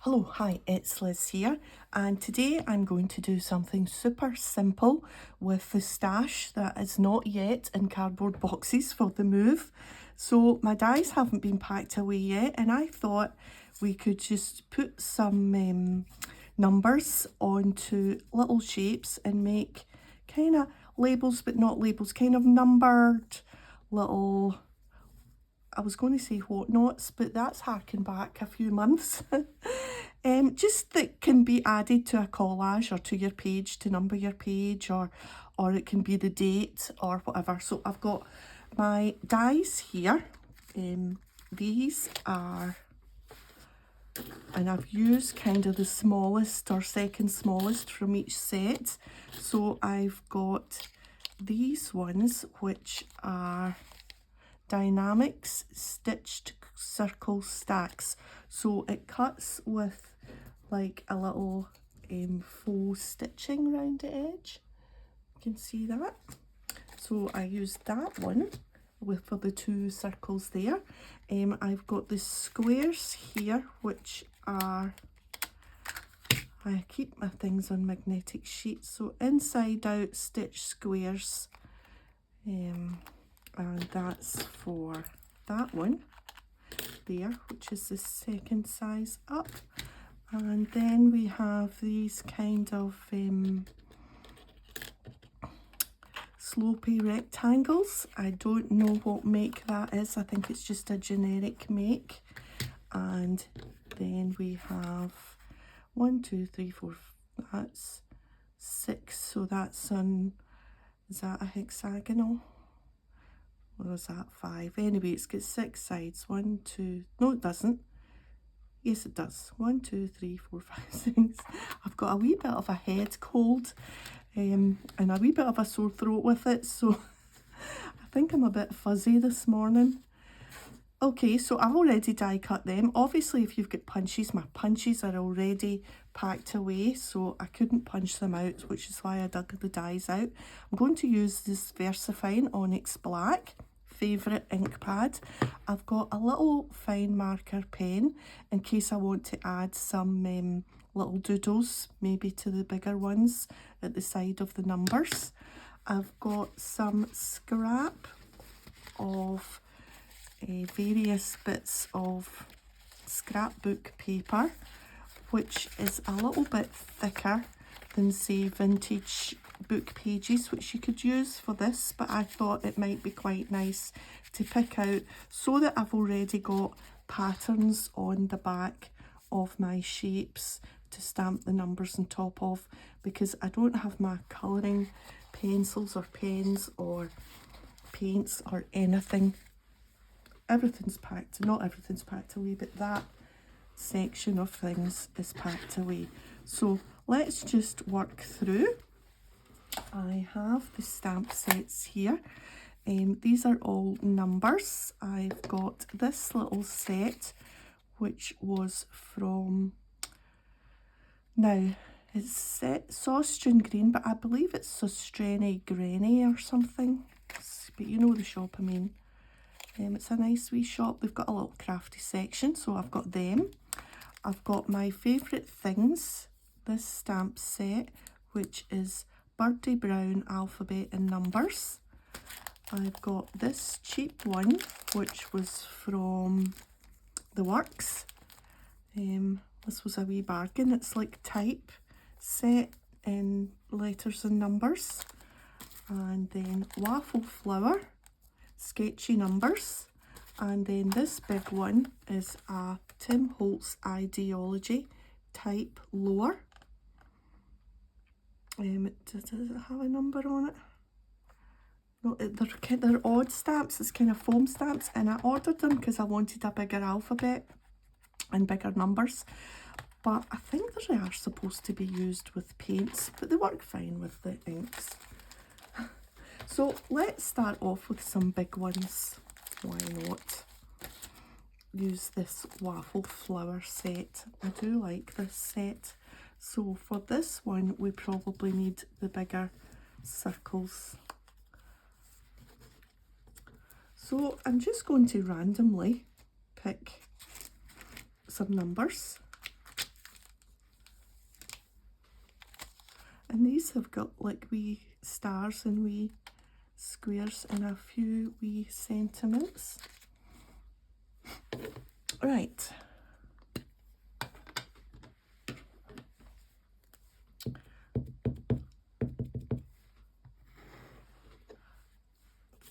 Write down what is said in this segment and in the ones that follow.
Hello, hi, it's Liz here, and today I'm going to do something super simple with the stash that is not yet in cardboard boxes for the move. So my dies haven't been packed away yet, and I thought we could just put some numbers onto little shapes and make kind of labels, but not labels, kind of numbered little, I was going to say whatnots, but that's harking back a few months. Just that can be added to a collage or to your page to number your page, or it can be the date or whatever. So I've got my dies here. These are, and I've used kind of the smallest or second smallest from each set. So I've got these ones, which are Dynamics Stitched Circle Stacks. So it cuts with like a little faux stitching around the edge. You can see that. So I used that one for the two circles there. I've got the squares here, which are, I keep my things on magnetic sheets, so inside out stitch squares, and that's for that one there, which is the second size up. And then we have these kind of slopey rectangles. I don't know what make that is. I think it's just a generic make. And then we have 1, 2, 3, 4, that's 6. So that's on, is that a hexagonal? Or is that 5? Anyway, it's got 6 sides. 1, 2, no it doesn't. Yes, it does. 1, 2, 3, 4, 5, 6. I've got a wee bit of a head cold and a wee bit of a sore throat with it, so I think I'm a bit fuzzy this morning. Okay, so I've already die cut them. Obviously, if you've got punches, my punches are already packed away, so I couldn't punch them out, which is why I dug the dies out. I'm going to use this VersaFine Onyx Black. Favourite ink pad. I've got a little fine marker pen in case I want to add some little doodles, maybe to the bigger ones at the side of the numbers. I've got some scrap of various bits of scrapbook paper, which is a little bit thicker than, say, vintage book pages, which you could use for this, but I thought it might be quite nice to pick out so that I've already got patterns on the back of my shapes to stamp the numbers on top of, because I don't have my colouring pencils or pens or paints or anything. Everything's packed, not everything's packed away, but that section of things is packed away. So let's just work through. I have the stamp sets here. These are all numbers. I've got this little set, which was from, now it's set Saustrian Green, but I believe it's Saustrene Granny or something, but you know the shop I mean. It's a nice wee shop. They've got a little crafty section, so I've got them. I've got my favourite things, this stamp set, which is Birdie Brown Alphabet and Numbers. I've got this cheap one, which was from The Works. This was a wee bargain. It's like type set in letters and numbers. And then Waffle Flower, sketchy numbers. And then this big one is a Tim Holtz Ideology type lower. Does it have a number on it? No, they're odd stamps. It's kind of foam stamps, and I ordered them because I wanted a bigger alphabet and bigger numbers. But I think they are supposed to be used with paints, but they work fine with the inks. So let's start off with some big ones. Why not? Use this waffle flower set. I do like this set. So for this one, we probably need the bigger circles. So I'm just going to randomly pick some numbers. And these have got like wee stars and wee squares and a few wee sentiments. Right.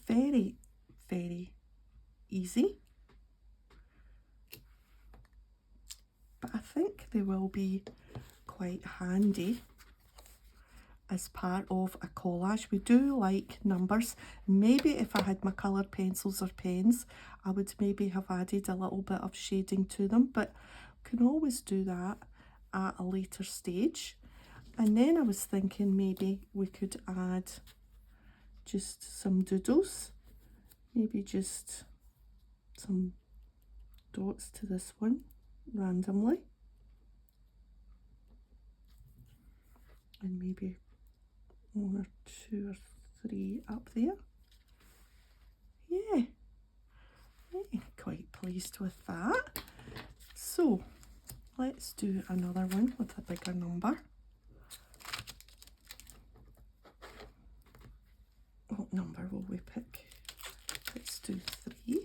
Very, very easy. But I think they will be quite handy as part of a collage. We do like numbers. Maybe if I had my coloured pencils or pens, I would maybe have added a little bit of shading to them, but can always do that at a later stage. And then I was thinking maybe we could add just some doodles, maybe just some dots to this one randomly, and maybe 1 or 2 or 3 up there. Yeah, quite pleased with that. So let's do another one with a bigger number. What number will we pick? Let's do 3.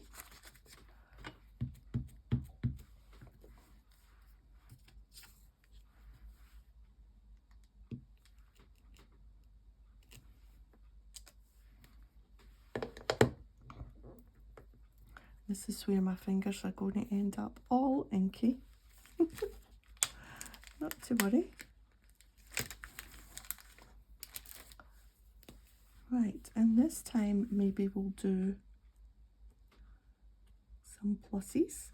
This is where my fingers are going to end up all inky. Not to worry. Right, and this time maybe we'll do some pluses.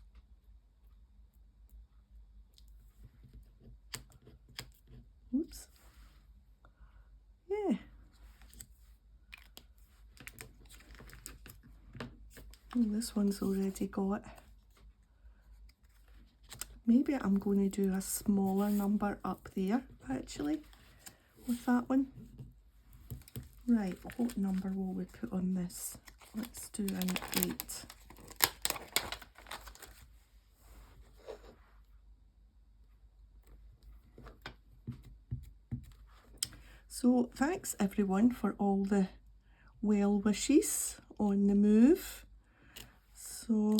Oops. Yeah. Oh, this one's already got. Maybe I'm going to do a smaller number up there, actually, with that one. Right, what number will we put on this? Let's do an 8. So thanks everyone for all the well wishes on the move. So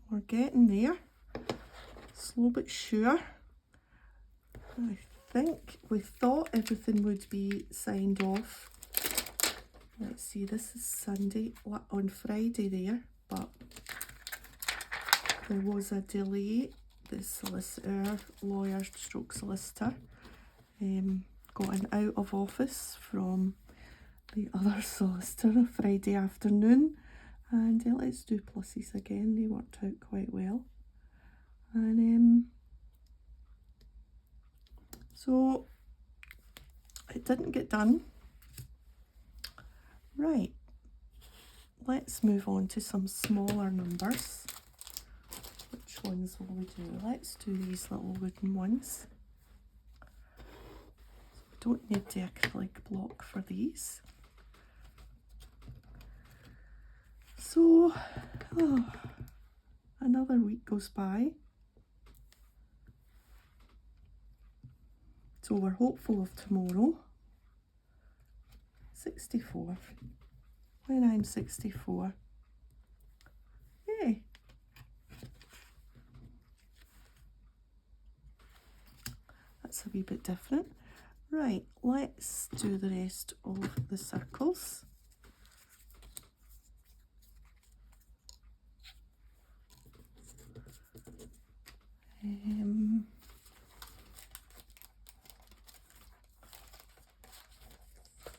we're getting there, slow but sure. I think we thought everything would be signed off. Let's see, this is Sunday, on Friday there, but there was a delay. The solicitor, lawyer stroke solicitor, got an out of office from the other solicitor Friday afternoon, and let's do pluses again. They worked out quite well, and so it didn't get done. Right, let's move on to some smaller numbers. Which ones will we do? Let's do these little wooden ones. We don't need the acrylic block for these. So, another week goes by. So we're hopeful of tomorrow. 64. When I'm 64. Yay! That's a wee bit different. Right, let's do the rest of the circles. I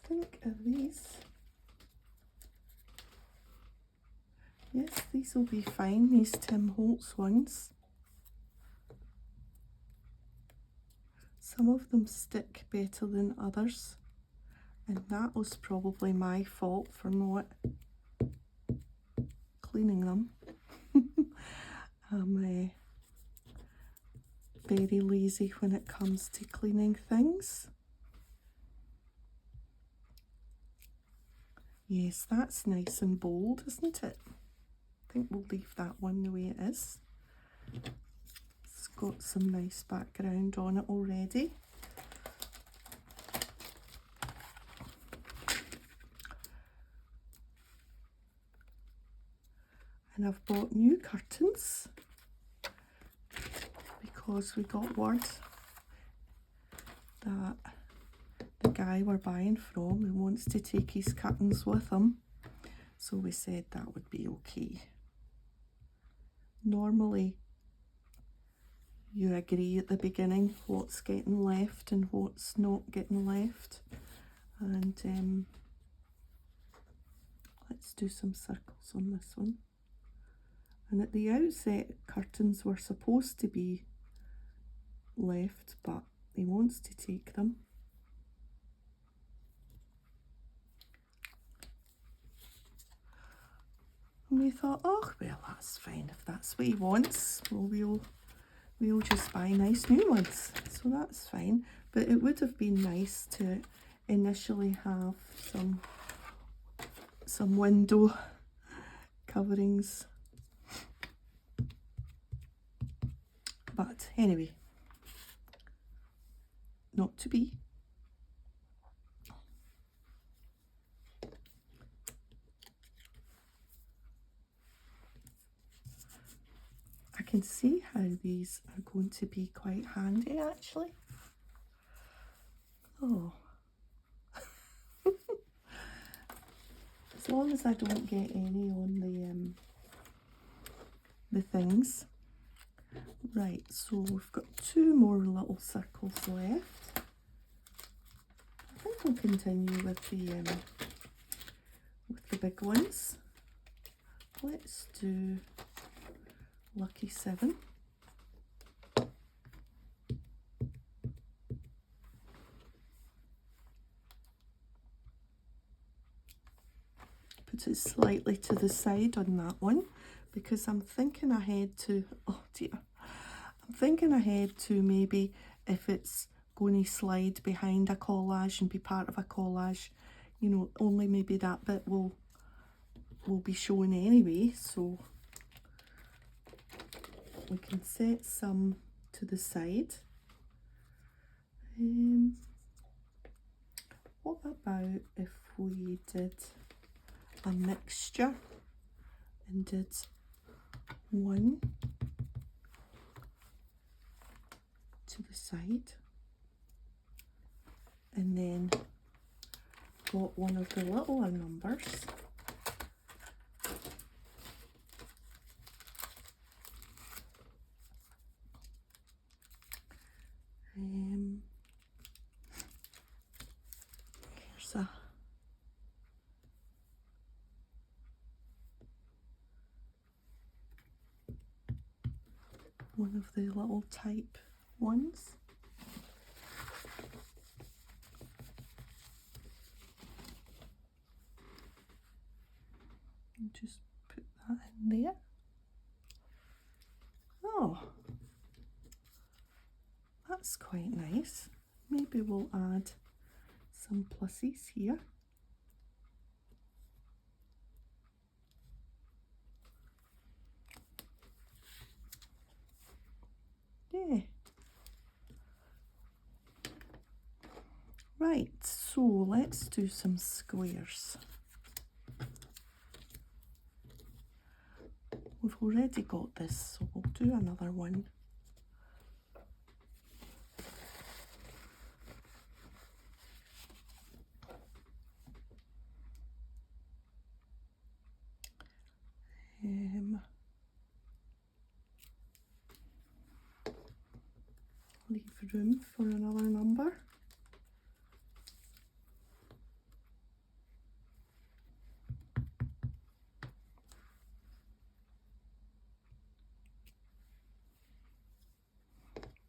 think of these. Yes, these will be fine, these Tim Holtz ones. Some of them stick better than others, and that was probably my fault for not cleaning them. I'm very lazy when it comes to cleaning things. Yes, that's nice and bold, isn't it? I think we'll leave that one the way it is. It's got some nice background on it already. and I've bought new curtains because we got word that the guy we're buying from, he wants to take his curtains with him, so we said that would be okay. Normally you agree at the beginning what's getting left and what's not getting left, and let's do some circles on this one. And at the outset, curtains were supposed to be left, but he wants to take them. And we thought, oh, well, that's fine. If that's what he wants, well, we'll just buy nice new ones. So that's fine. But it would have been nice to initially have some window coverings. But anyway, not to be. I can see how these are going to be quite handy actually. Oh. As long as I don't get any on the things. Right, so we've got 2 more little circles left. I think we'll continue with the big ones. Let's do lucky 7. Put it slightly to the side on that one because I'm thinking ahead to, oh dear, I'm thinking ahead to maybe if it's going to slide behind a collage and be part of a collage, you know, only maybe that bit will be shown anyway, so we can set some to the side. What about if we did a mixture and did 1 to the side and then got one of the littler numbers here's one of the little type ones. And just put that in there. Oh, that's quite nice. Maybe we'll add some pluses here. Yeah. Right, so let's do some squares. We've already got this, so we'll do another one. Leave room for another number.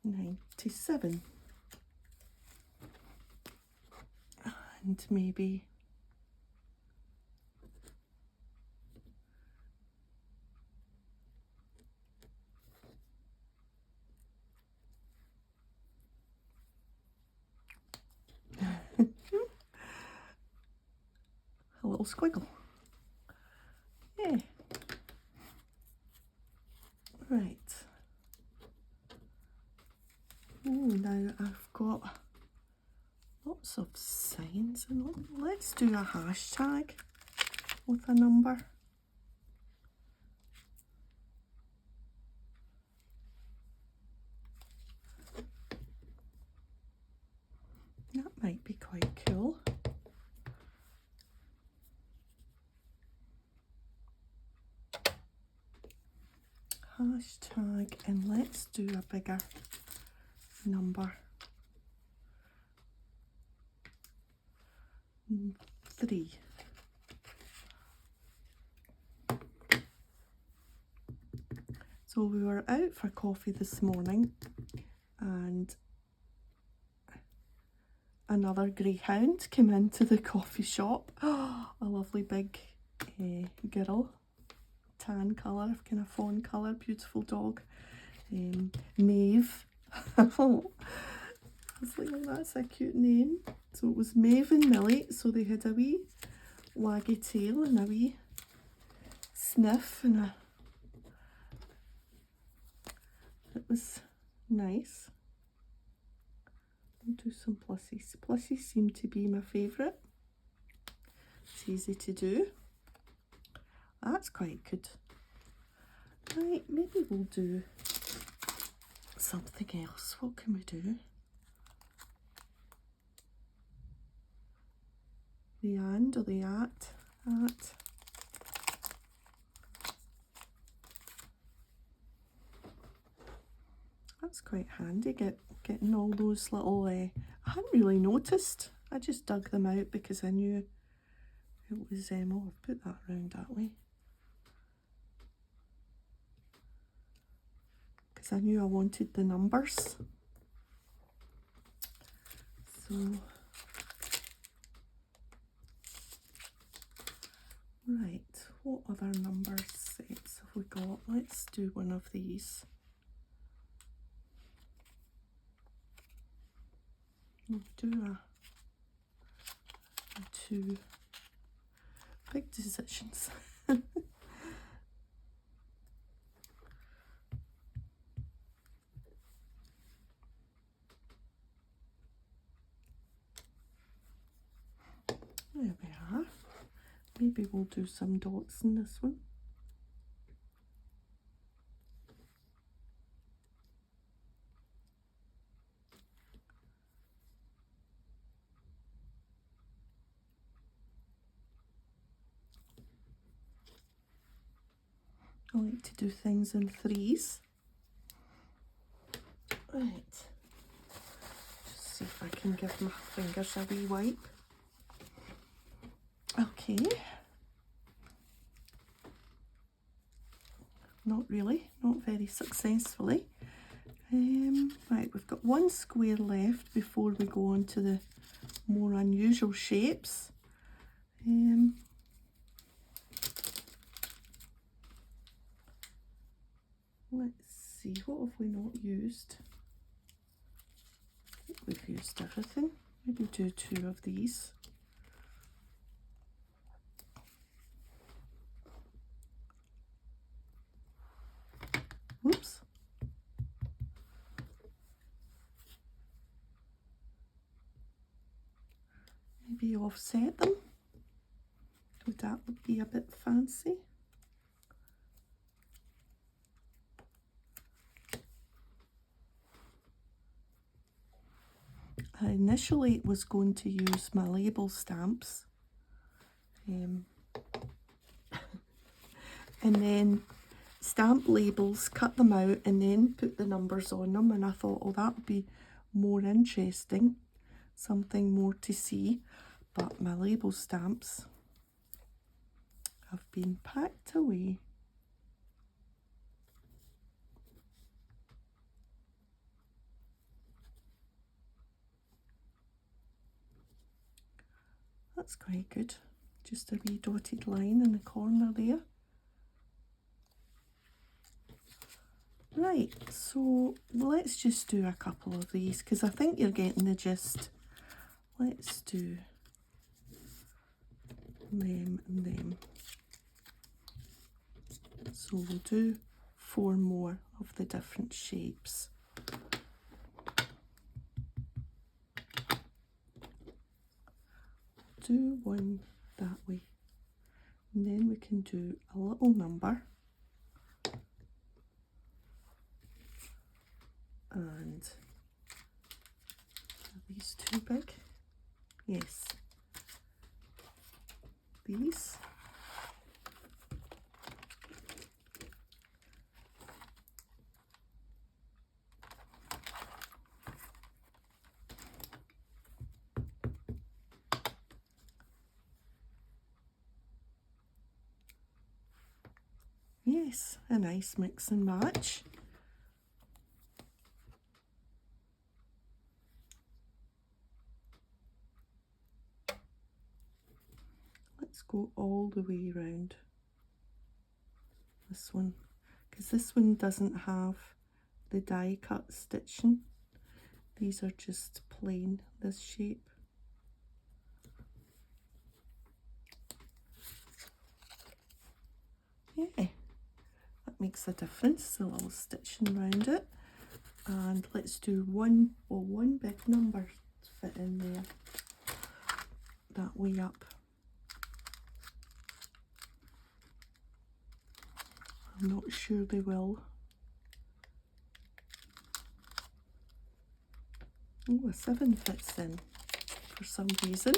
$97. And maybe a little squiggle. Yeah. Right. Oh, now I've got lots of signs and all. Let's do a hashtag with a number. quite cool. Hashtag, and let's do a bigger number. 3. So we were out for coffee this morning and another greyhound came into the coffee shop. A lovely big girl, tan colour, kind of fawn colour, beautiful dog. Maeve. I was like, oh, that's a cute name. So it was Maeve and Millie. So they had a wee waggy tail and a wee sniff, and it was nice. I'll do some plussies. Plussies seem to be my favourite. It's easy to do. That's quite good. Right, maybe we'll do something else. What can we do? The and or the at. That's quite handy, getting all those little, I hadn't really noticed. I just dug them out because I knew it was, oh, I've put that around that way. Because I knew I wanted the numbers. So, right, what other number sets have we got? Let's do one of these. We'll do a 2. Big decisions. There we are. Maybe we'll do some dots in this one. I like to do things in 3s. Right. Just see if I can give my fingers a wee wipe. Okay. Not really, not very successfully. Right, we've got one square left before we go on to the more unusual shapes. Let's see, what have we not used? I think we've used everything. Maybe do 2 of these. Whoops. Maybe offset them. Would that be a bit fancy? I initially was going to use my label stamps. And then stamp labels, cut them out and then put the numbers on them, and I thought, oh, that would be more interesting, something more to see. But my label stamps have been packed away. That's quite good. Just a wee dotted line in the corner there. Right, so let's just do a couple of these because I think you're getting the gist. Let's do them and them. So we'll do 4 more of the different shapes. Do one that way, and then we can do a little number. And are these too big? Yes. These. Yes, a nice mix and match. Let's go all the way around this one, because this one doesn't have the die cut stitching. These are just plain, this shape. Yeah, that makes a difference, the little stitching around it. And let's do one big number to fit in there, that way up. I'm not sure they will. Oh, a 7 fits in for some reason.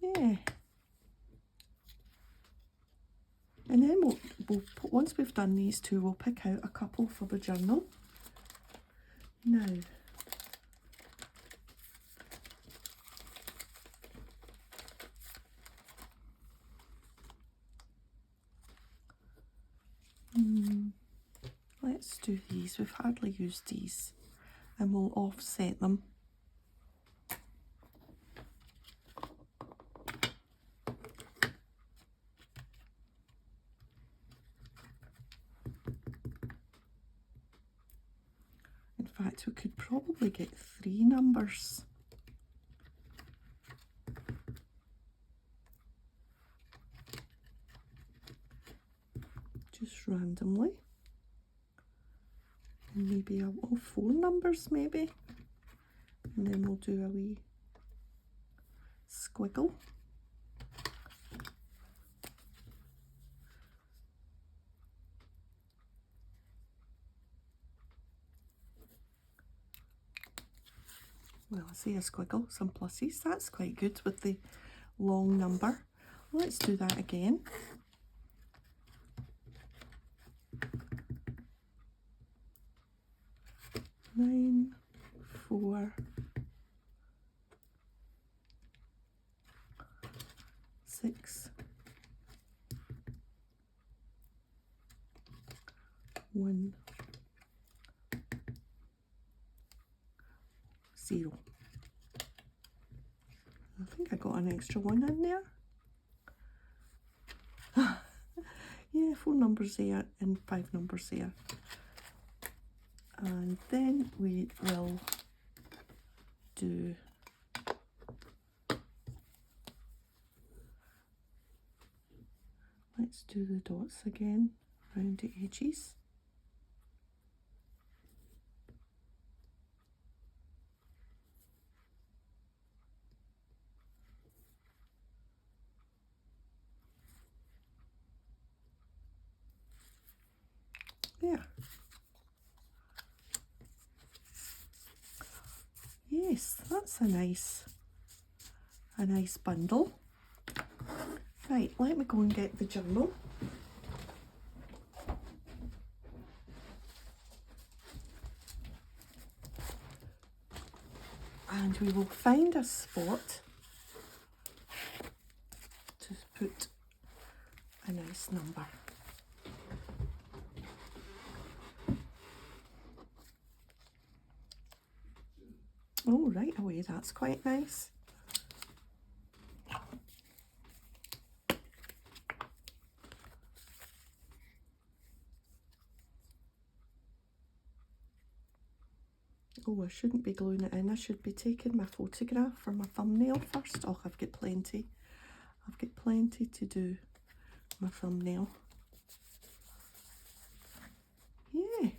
Yeah. And then once we've done these two, we'll pick out a couple for the journal. Now, let's do these. We've hardly used these, and we'll offset them. In fact, we could probably get 3 numbers. Just randomly. And maybe 4 numbers maybe. And then we'll do a wee squiggle. Well, I say a squiggle, some pluses. That's quite good with the long number. Let's do that again. Nine, 4, 6, 1, 0. I think I got an extra 1 in there. Yeah, 4 numbers there and 5 numbers there. And then we will do let's do the dots again around the edges. There. Yes, that's a nice bundle. Right, let me go and get the journal. And we will find a spot to put a nice number. Oh, right away, that's quite nice. Oh, I shouldn't be gluing it in. I should be taking my photograph for my thumbnail first. Oh, I've got plenty. I've got plenty to do my thumbnail. Yeah.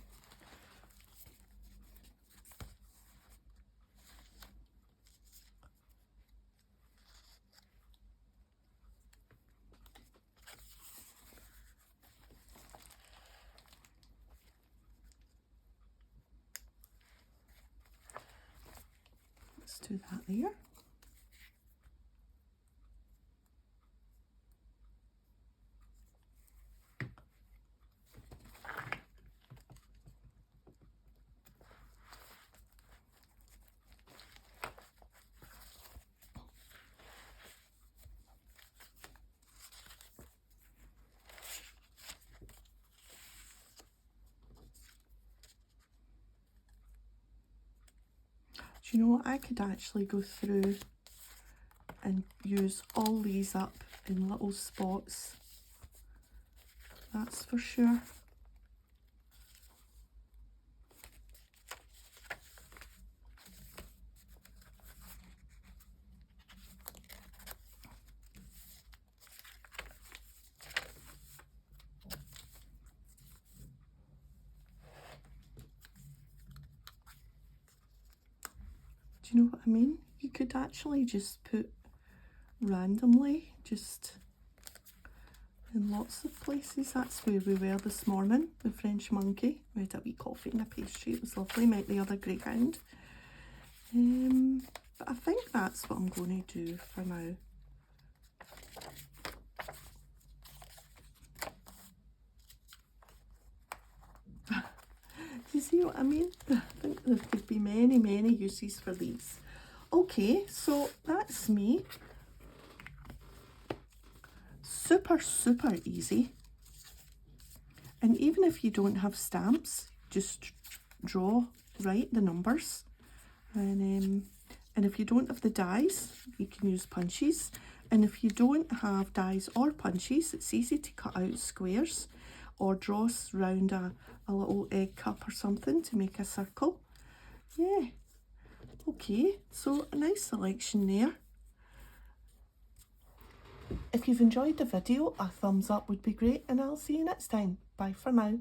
Let's do that there. Do you know what? I could actually go through and use all these up in little spots. That's for sure. Do you know what I mean? You could actually just put randomly, just in lots of places. That's where we were this morning, the French monkey. We had a wee coffee and a pastry, it was lovely. Met the other greyhound. But I think that's what I'm going to do for now. Do you see what I mean? I think there could be many, many uses for these. Okay, so that's me. Super, super easy. And even if you don't have stamps, just draw, write the numbers. And if you don't have the dies, you can use punches. And if you don't have dies or punches, it's easy to cut out squares or draw round a little egg cup or something to make a circle. Yeah. Okay, so a nice selection there. If you've enjoyed the video, a thumbs up would be great, and I'll see you next time. Bye for now.